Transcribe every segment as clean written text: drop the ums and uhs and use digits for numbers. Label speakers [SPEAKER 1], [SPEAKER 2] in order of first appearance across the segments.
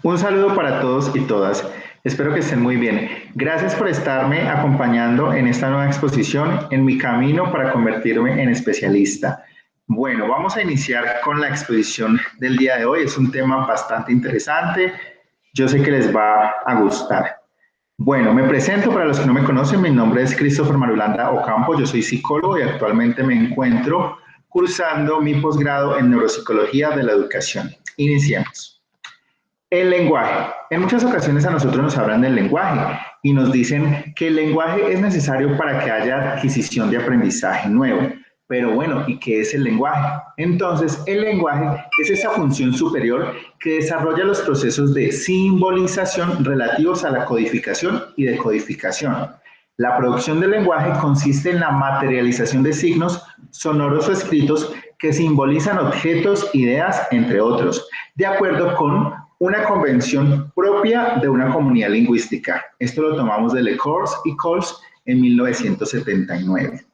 [SPEAKER 1] Un saludo para todos y todas. Espero que estén muy bien. Gracias por estarme acompañando en esta nueva exposición en mi camino para convertirme en especialista. Bueno, vamos a iniciar con la exposición del día de hoy. Es un tema bastante interesante. Yo sé que les va a gustar. Bueno, me presento para los que no me conocen. Mi nombre es Christopher Marulanda Ocampo. Yo soy psicólogo y actualmente me encuentro cursando mi posgrado en neuropsicología de la educación. Iniciemos. El lenguaje. En muchas ocasiones a nosotros nos hablan del lenguaje y nos dicen que el lenguaje es necesario para que haya adquisición de aprendizaje nuevo. Pero bueno, ¿y qué es el lenguaje? Entonces, el lenguaje es esa función superior que desarrolla los procesos de simbolización relativos a la codificación y decodificación. La producción del lenguaje consiste en la materialización de signos sonoros o escritos que simbolizan objetos, ideas, entre otros, de acuerdo con una convención propia de una comunidad lingüística. Esto lo tomamos de LeCours y Coles en 1979.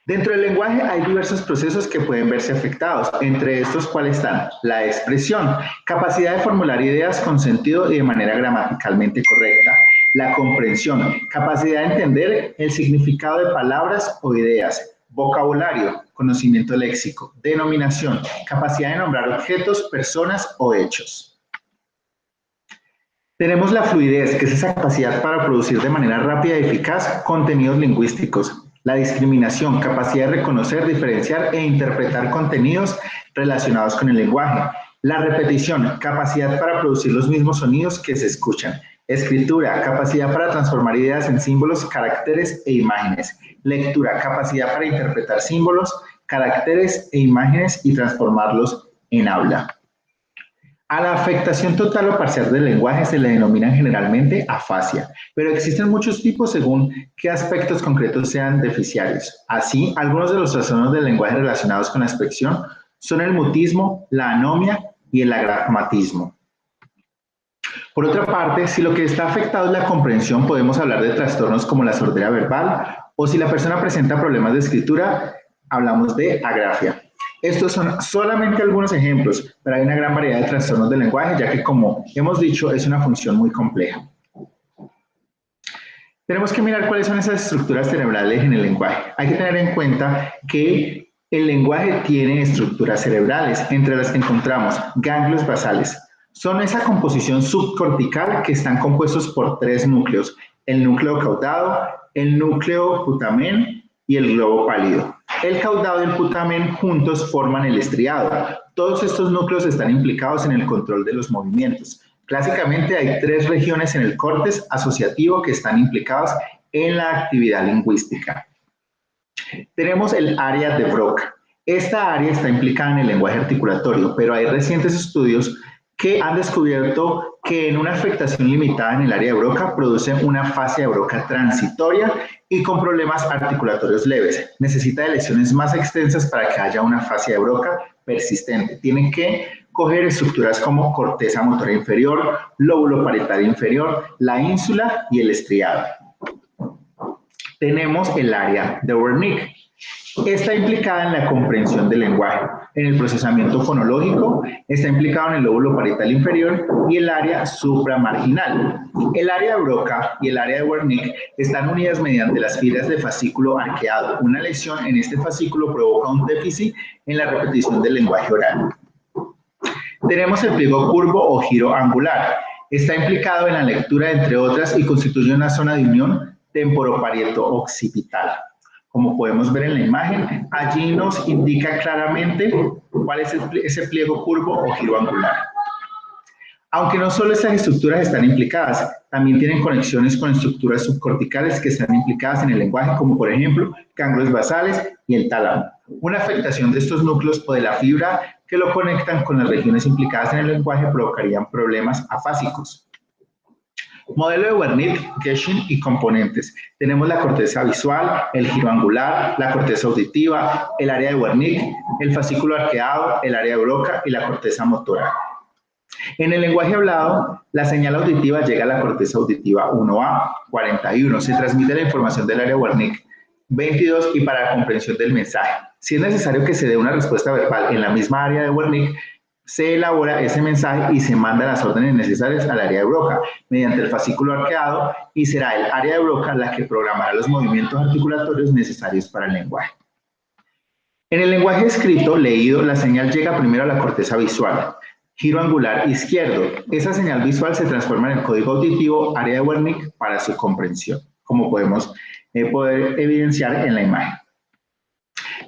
[SPEAKER 1] Dentro del lenguaje hay diversos procesos que pueden verse afectados. Entre estos, ¿cuáles están? La expresión, capacidad de formular ideas con sentido y de manera gramaticalmente correcta. La comprensión, capacidad de entender el significado de palabras o ideas. Vocabulario, conocimiento léxico. Denominación, capacidad de nombrar objetos, personas o hechos. Tenemos la fluidez, que es esa capacidad para producir de manera rápida y eficaz contenidos lingüísticos. La discriminación, capacidad de reconocer, diferenciar e interpretar contenidos relacionados con el lenguaje. La repetición, capacidad para producir los mismos sonidos que se escuchan. Escritura, capacidad para transformar ideas en símbolos, caracteres e imágenes. Lectura, capacidad para interpretar símbolos, caracteres e imágenes y transformarlos en habla. A la afectación total o parcial del lenguaje se le denomina generalmente afasia, pero existen muchos tipos según qué aspectos concretos sean deficiarios. Así, algunos de los trastornos del lenguaje relacionados con la expresión son el mutismo, la anomia y el agramatismo. Por otra parte, si lo que está afectado es la comprensión, podemos hablar de trastornos como la sordera verbal, o si la persona presenta problemas de escritura, hablamos de agrafia. Estos son solamente algunos ejemplos, pero hay una gran variedad de trastornos del lenguaje, ya que, como hemos dicho, es una función muy compleja. Tenemos que mirar cuáles son esas estructuras cerebrales en el lenguaje. Hay que tener en cuenta que el lenguaje tiene estructuras cerebrales, entre las que encontramos ganglios basales. Son esa composición subcortical que están compuestos por tres núcleos: el núcleo caudado, el núcleo putamen y el globo pálido. El caudado y el putamen juntos forman el estriado. Todos estos núcleos están implicados en el control de los movimientos. Clásicamente hay tres regiones en el córtex asociativo que están implicadas en la actividad lingüística. Tenemos el área de Broca. Esta área está implicada en el lenguaje articulatorio, pero hay recientes estudios que han descubierto que en una afectación limitada en el área de Broca produce una fascia de Broca transitoria y con problemas articulatorios leves. Necesita de lesiones más extensas para que haya una fascia de Broca persistente. Tienen que coger estructuras como corteza motora inferior, lóbulo parietal inferior, la ínsula y el estriado. Tenemos el área de Wernicke. Está implicada en la comprensión del lenguaje, en el procesamiento fonológico, está implicado en el lóbulo parietal inferior y el área supramarginal. El área de Broca y el área de Wernicke están unidas mediante las fibras de fascículo arqueado. Una lesión en este fascículo provoca un déficit en la repetición del lenguaje oral. Tenemos el pliego curvo o giro angular. Está implicado en la lectura, entre otras, y constituye una zona de unión temporoparieto-occipital. Como podemos ver en la imagen, allí nos indica claramente cuál es ese pliego curvo o giro angular. Aunque no solo estas estructuras están implicadas, también tienen conexiones con estructuras subcorticales que están implicadas en el lenguaje, como por ejemplo ganglios basales y el tálamo. Una afectación de estos núcleos o de la fibra que lo conectan con las regiones implicadas en el lenguaje provocarían problemas afásicos. Modelo de Wernicke, Geschin y componentes. Tenemos la corteza visual, el giro angular, la corteza auditiva, el área de Wernicke, el fascículo arqueado, el área de Broca y la corteza motora. En el lenguaje hablado, la señal auditiva llega a la corteza auditiva 1A, 41. Se transmite la información del área de Wernicke 22 y para la comprensión del mensaje. Si es necesario que se dé una respuesta verbal en la misma área de Wernicke, se elabora ese mensaje y se manda las órdenes necesarias al área de Broca mediante el fascículo arqueado y será el área de Broca la que programará los movimientos articulatorios necesarios para el lenguaje. En el lenguaje escrito, leído, la señal llega primero a la corteza visual, giro angular izquierdo. Esa señal visual se transforma en el código auditivo, área de Wernicke, para su comprensión, como podemos poder evidenciar en la imagen.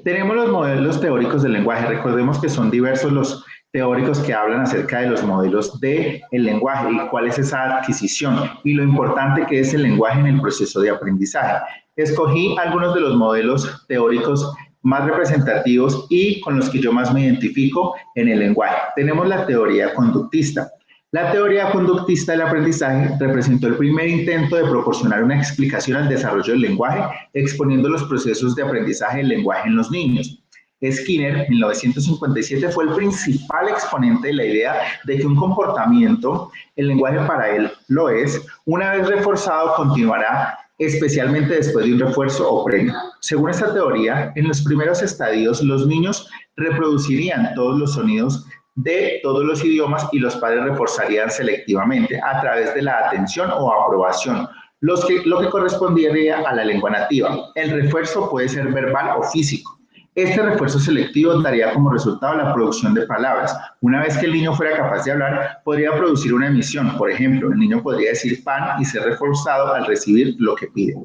[SPEAKER 1] Tenemos los modelos teóricos del lenguaje. Recordemos que son diversos los teóricos que hablan acerca de los modelos del lenguaje y cuál es esa adquisición y lo importante que es el lenguaje en el proceso de aprendizaje. Escogí algunos de los modelos teóricos más representativos y con los que yo más me identifico en el lenguaje. Tenemos la teoría conductista. La teoría conductista del aprendizaje representó el primer intento de proporcionar una explicación al desarrollo del lenguaje, exponiendo los procesos de aprendizaje del lenguaje en los niños. Skinner, en 1957, fue el principal exponente de la idea de que un comportamiento, el lenguaje para él lo es, una vez reforzado continuará, especialmente después de un refuerzo o premio. Según esta teoría, en los primeros estadios, los niños reproducirían todos los sonidos de todos los idiomas y los padres reforzarían selectivamente a través de la atención o aprobación, lo que correspondería a la lengua nativa. El refuerzo puede ser verbal o físico. Este refuerzo selectivo daría como resultado la producción de palabras. Una vez que el niño fuera capaz de hablar, podría producir una emisión. Por ejemplo, el niño podría decir pan y ser reforzado al recibir lo que pide.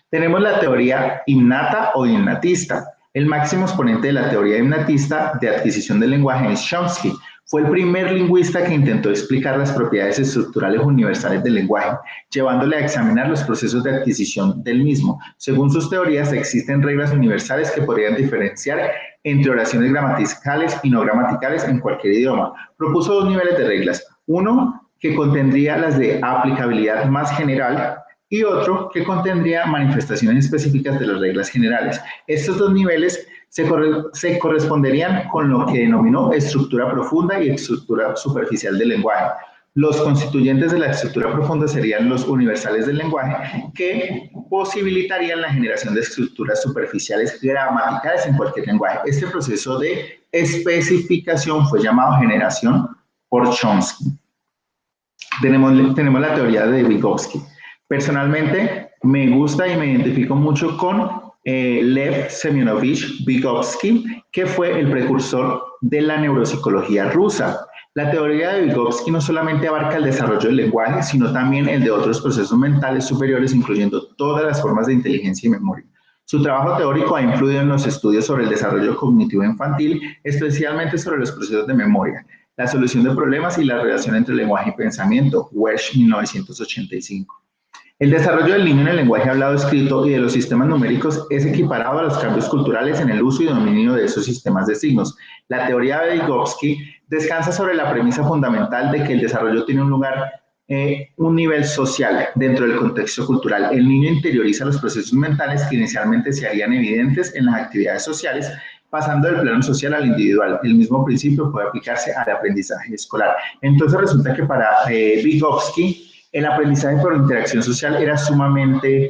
[SPEAKER 1] Tenemos la teoría innata o innatista. El máximo exponente de la teoría innatista de adquisición del lenguaje es Chomsky. Fue el primer lingüista que intentó explicar las propiedades estructurales universales del lenguaje, llevándole a examinar los procesos de adquisición del mismo. Según sus teorías, existen reglas universales que podrían diferenciar entre oraciones gramaticales y no gramaticales en cualquier idioma. Propuso dos niveles de reglas. Uno, que contendría las de aplicabilidad más general, y otro que contendría manifestaciones específicas de las reglas generales. Estos dos niveles se corresponderían con lo que denominó estructura profunda y estructura superficial del lenguaje. Los constituyentes de la estructura profunda serían los universales del lenguaje, que posibilitarían la generación de estructuras superficiales gramaticales en cualquier lenguaje. Este proceso de especificación fue llamado generación por Chomsky. Tenemos la teoría de Vygotsky. Personalmente, me gusta y me identifico mucho con Lev Semyonovich Vygotsky, que fue el precursor de la neuropsicología rusa. La teoría de Vygotsky no solamente abarca el desarrollo del lenguaje, sino también el de otros procesos mentales superiores, incluyendo todas las formas de inteligencia y memoria. Su trabajo teórico ha influido en los estudios sobre el desarrollo cognitivo infantil, especialmente sobre los procesos de memoria, la solución de problemas y la relación entre lenguaje y pensamiento, Welsh, 1985. El desarrollo del niño en el lenguaje hablado escrito y de los sistemas numéricos es equiparado a los cambios culturales en el uso y dominio de esos sistemas de signos. La teoría de Vygotsky descansa sobre la premisa fundamental de que el desarrollo tiene un nivel social dentro del contexto cultural. El niño interioriza los procesos mentales que inicialmente se harían evidentes en las actividades sociales, pasando del plano social al individual. El mismo principio puede aplicarse al aprendizaje escolar. Entonces resulta que para Vygotsky, el aprendizaje por interacción social era sumamente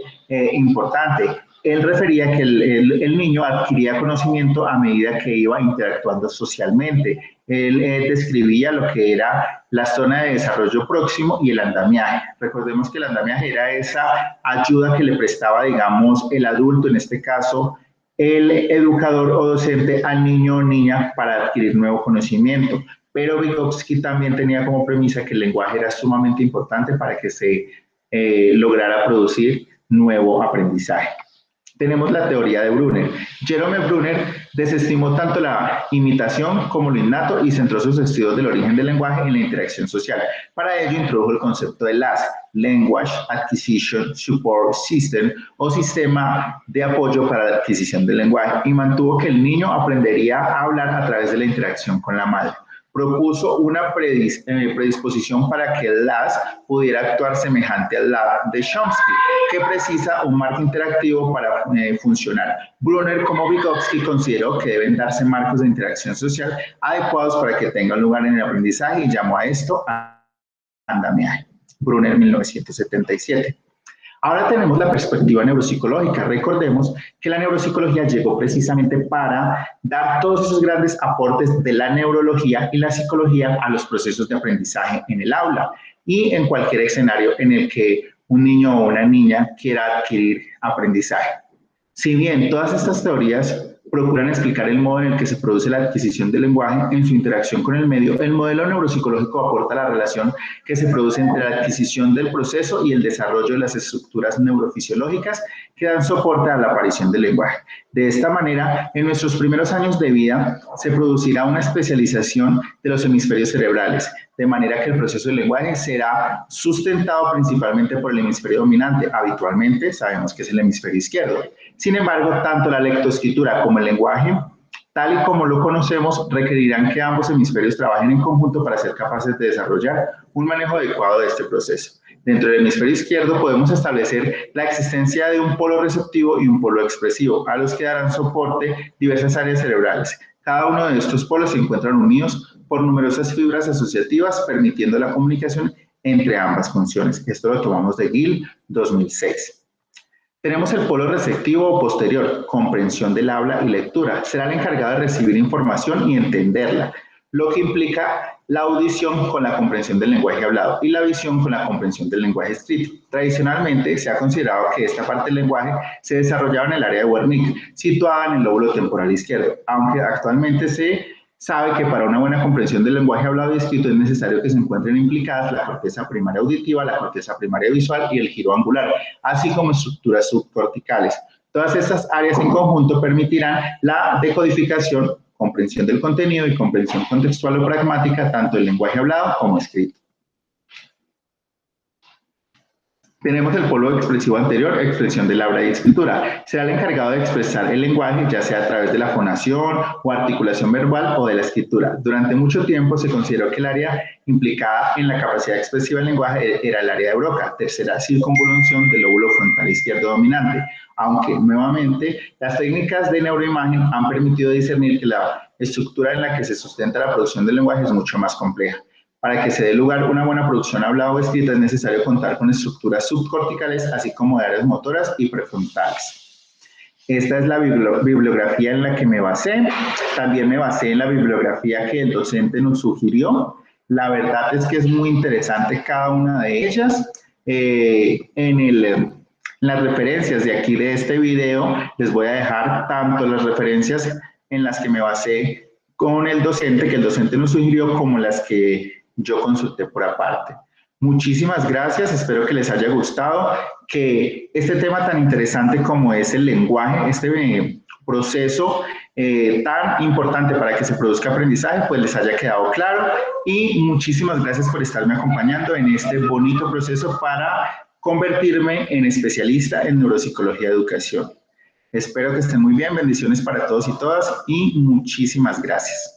[SPEAKER 1] importante. Él refería que el niño adquiría conocimiento a medida que iba interactuando socialmente. Él describía lo que era la zona de desarrollo próximo y el andamiaje. Recordemos que el andamiaje era esa ayuda que le prestaba, digamos, el adulto, en este caso, el educador o docente al niño o niña para adquirir nuevo conocimiento. Pero Vygotsky también tenía como premisa que el lenguaje era sumamente importante para que se lograra producir nuevo aprendizaje. Tenemos la teoría de Brunner. Jerome Brunner desestimó tanto la imitación como lo innato y centró sus estudios del origen del lenguaje en la interacción social. Para ello introdujo el concepto de LAS, Language Acquisition Support System, o sistema de apoyo para la adquisición del lenguaje, y mantuvo que el niño aprendería a hablar a través de la interacción con la madre. Propuso una predisposición para que el LAS pudiera actuar semejante al LAB de Chomsky, que precisa un marco interactivo para funcionar. Brunner, como Vygotsky, consideró que deben darse marcos de interacción social adecuados para que tengan lugar en el aprendizaje y llamó a esto andamiaje. Brunner, 1977. Ahora tenemos la perspectiva neuropsicológica. Recordemos que la neuropsicología llegó precisamente para dar todos esos grandes aportes de la neurología y la psicología a los procesos de aprendizaje en el aula y en cualquier escenario en el que un niño o una niña quiera adquirir aprendizaje. Si bien todas estas teorías procuran explicar el modo en el que se produce la adquisición del lenguaje en su interacción con el medio, el modelo neuropsicológico aporta la relación que se produce entre la adquisición del proceso y el desarrollo de las estructuras neurofisiológicas que dan soporte a la aparición del lenguaje. De esta manera, en nuestros primeros años de vida se producirá una especialización de los hemisferios cerebrales, de manera que el proceso del lenguaje será sustentado principalmente por el hemisferio dominante. Habitualmente sabemos que es el hemisferio izquierdo. Sin embargo, tanto la lectoescritura como el lenguaje, tal y como lo conocemos, requerirán que ambos hemisferios trabajen en conjunto para ser capaces de desarrollar un manejo adecuado de este proceso. Dentro del hemisferio izquierdo podemos establecer la existencia de un polo receptivo y un polo expresivo, a los que darán soporte diversas áreas cerebrales. Cada uno de estos polos se encuentran unidos por numerosas fibras asociativas, permitiendo la comunicación entre ambas funciones. Esto lo tomamos de Gill, 2006. Tenemos el polo receptivo o posterior, comprensión del habla y lectura. Será el encargado de recibir información y entenderla, lo que implica la audición con la comprensión del lenguaje hablado y la visión con la comprensión del lenguaje escrito. Tradicionalmente se ha considerado que esta parte del lenguaje se desarrollaba en el área de Wernicke, situada en el lóbulo temporal izquierdo, aunque actualmente se sabe que para una buena comprensión del lenguaje hablado y escrito es necesario que se encuentren implicadas la corteza primaria auditiva, la corteza primaria visual y el giro angular, así como estructuras subcorticales. Todas estas áreas en conjunto permitirán la decodificación, comprensión del contenido y comprensión contextual o pragmática tanto del lenguaje hablado como escrito. Tenemos el polo expresivo anterior, expresión del habla y escritura. Será el encargado de expresar el lenguaje, ya sea a través de la fonación o articulación verbal o de la escritura. Durante mucho tiempo se consideró que el área implicada en la capacidad expresiva del lenguaje era el área de Broca, tercera circunvolución del lóbulo frontal izquierdo dominante, aunque nuevamente las técnicas de neuroimagen han permitido discernir que la estructura en la que se sustenta la producción del lenguaje es mucho más compleja. Para que se dé lugar una buena producción hablada o escrita es necesario contar con estructuras subcorticales, así como de áreas motoras y prefrontales. Esta es la bibliografía en la que me basé. También me basé en la bibliografía que el docente nos sugirió. La verdad es que es muy interesante cada una de ellas. En las referencias de aquí de este video les voy a dejar tanto las referencias en las que me basé con el docente, que el docente nos sugirió, como las que yo consulté por aparte. Muchísimas gracias, espero que les haya gustado, que este tema tan interesante como es el lenguaje, este proceso tan importante para que se produzca aprendizaje, pues les haya quedado claro, y muchísimas gracias por estarme acompañando en este bonito proceso para convertirme en especialista en neuropsicología de educación. Espero que estén muy bien, bendiciones para todos y todas, y muchísimas gracias.